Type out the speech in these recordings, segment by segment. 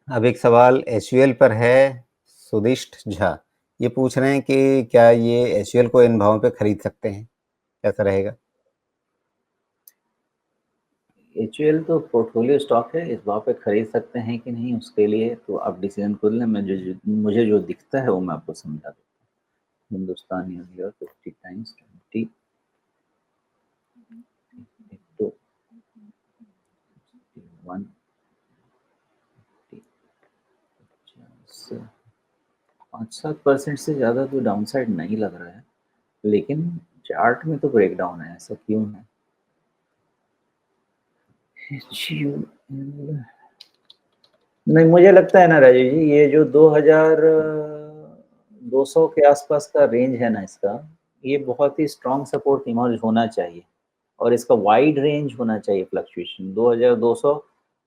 अब एक सवाल एचयूएल पर है। सुदिष्ट झा ये पूछ रहे हैं कि क्या ये एचयूएल को इन भावों पे खरीद सकते हैं, कैसा रहेगा? एचयूएल तो पोर्टफोलियो स्टॉक है, इस भाव पे खरीद सकते हैं कि नहीं उसके लिए तो आप डिसीजन खुद लें। मुझे जो दिखता है वो मैं आपको समझा दूँ। हिंदुस्तान यूनिलीवर 50 टाइम्स 20 2 1 5-7% से ज़्यादा तो डाउनसाइड नहीं लग रहा है, लेकिन चार्ट में तो ब्रेकडाउन है, ऐसा क्यों है? HUL नहीं, मुझे लगता है ना राजीव जी, ये जो 2200 के आसपास का रेंज है ना इसका, ये बहुत ही स्ट्रॉन्ग सपोर्ट इमर्ज होना चाहिए और इसका वाइड रेंज होना चाहिए फ्लक्चुएशन 2200।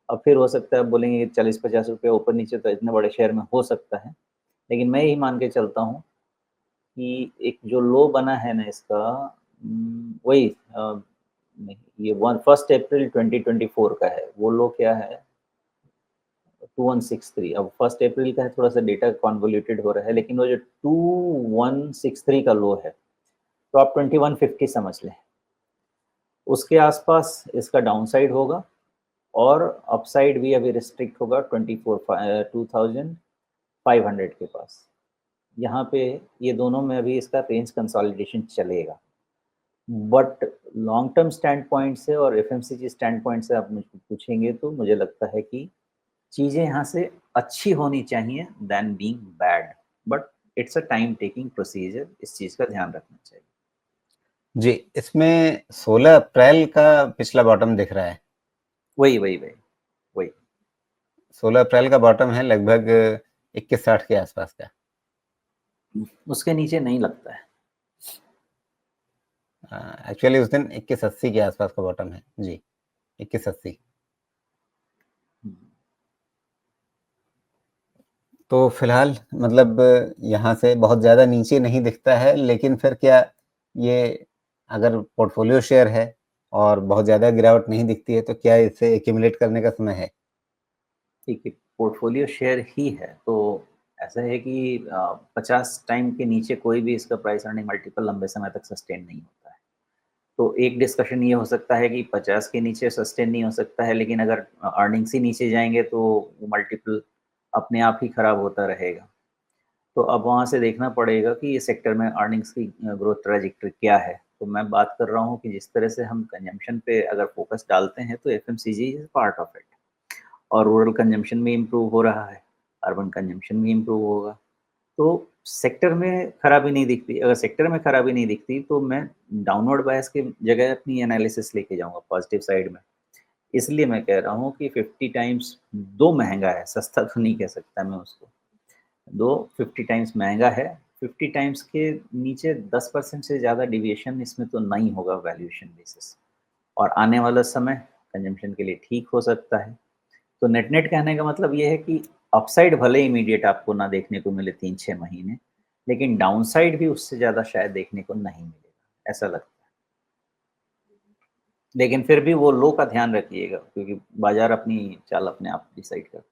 अब फिर हो सकता है आप बोलेंगे 40-50 रुपये ऊपर नीचे तो इतने बड़े शेयर में हो सकता है, लेकिन मैं यही मान के चलता हूँ कि एक जो लो बना है ना इसका, वही नहीं, ये 1 अप्रैल 2024 का है। वो लो क्या है? 2163। अब 1 अप्रैल का है, थोड़ा सा डेटा कॉन्वोल्यूटेड हो रहा है, लेकिन वो जो 2163 का लो है तो आप 2150 समझ लें, उसके आसपास इसका डाउनसाइड होगा और अपसाइड भी अभी रिस्ट्रिक्ट होगा 2500 के पास। यहाँ पे ये दोनों में अभी इसका रेंज कंसोलिडेशन चलेगा, but long term stand point से और एफएमसीजी स्टैंड पॉइंट से आप मुझको पूछेंगे तो मुझे लगता है कि चीज़ें यहाँ से अच्छी होनी चाहिए than being bad, but it's a time taking procedure, इस चीज़ का ध्यान रखना चाहिए। जी, इसमें 16 अप्रैल का पिछला बॉटम दिख रहा है। वही वही वही वही 16 अप्रैल का बॉटम है लगभग 2160 के आसपास का। उसके नीचे नहीं लगता है। एक्चुअली उस दिन 2180 के आसपास का बॉटम है जी, 2180। तो फिलहाल मतलब यहाँ से बहुत ज़्यादा नीचे नहीं दिखता है, लेकिन फिर क्या ये अगर पोर्टफोलियो शेयर है और बहुत ज़्यादा गिरावट नहीं दिखती है तो क्या इसे एक्यूमुलेट करने का समय है? ठीक है, पोर्टफोलियो शेयर ही है तो ऐसा है कि 50 टाइम के नीचे कोई भी इसका प्राइस अर्निंग मल्टीपल लंबे समय तक सस्टेन नहीं होता है। तो एक डिस्कशन ये हो सकता है कि 50 के नीचे सस्टेन नहीं हो सकता है, लेकिन अगर अर्निंग्स ही नीचे जाएंगे तो वो मल्टीपल अपने आप ही खराब होता रहेगा। तो अब वहाँ से देखना पड़ेगा कि ये सेक्टर में अर्निंग्स की ग्रोथ ट्रैजेक्टरी क्या है। तो मैं बात कर रहा हूँ कि जिस तरह से हम कंजम्पशन पे अगर फोकस डालते हैं तो FMCG is part of it, और रूरल कंजम्पशन भी इम्प्रूव हो रहा है, अर्बन कंजम्पशन भी इम्प्रूव होगा। तो सेक्टर में खराबी नहीं दिखती। अगर सेक्टर में खराबी नहीं दिखती तो मैं डाउनवर्ड बायस की जगह अपनी एनालिसिस लेके जाऊँगा पॉजिटिव साइड में। इसलिए मैं कह रहा हूँ कि 50 टाइम्स 2 महँगा है, सस्ता तो नहीं कह सकता मैं उसको। 2 50 टाइम्स महँगा है, 50 टाइम्स के नीचे 10% से ज़्यादा डेविएशन इसमें तो नहीं होगा वैल्यूएशन बेसिस, और आने वाला समय कंजम्पशन के लिए ठीक हो सकता है। तो नेट-नेट कहने का मतलब ये है कि अपसाइड भले इमीडिएट आपको ना देखने को मिले 3-6 महीने, लेकिन डाउनसाइड भी उससे ज़्यादा शायद देखने को नहीं मिलेगा, ऐसा लगता है। लेकिन फिर भी वो लो का ध्यान रखिएगा क्योंकि बाज़ार अपनी चाल अपने आप डिसाइड करता है।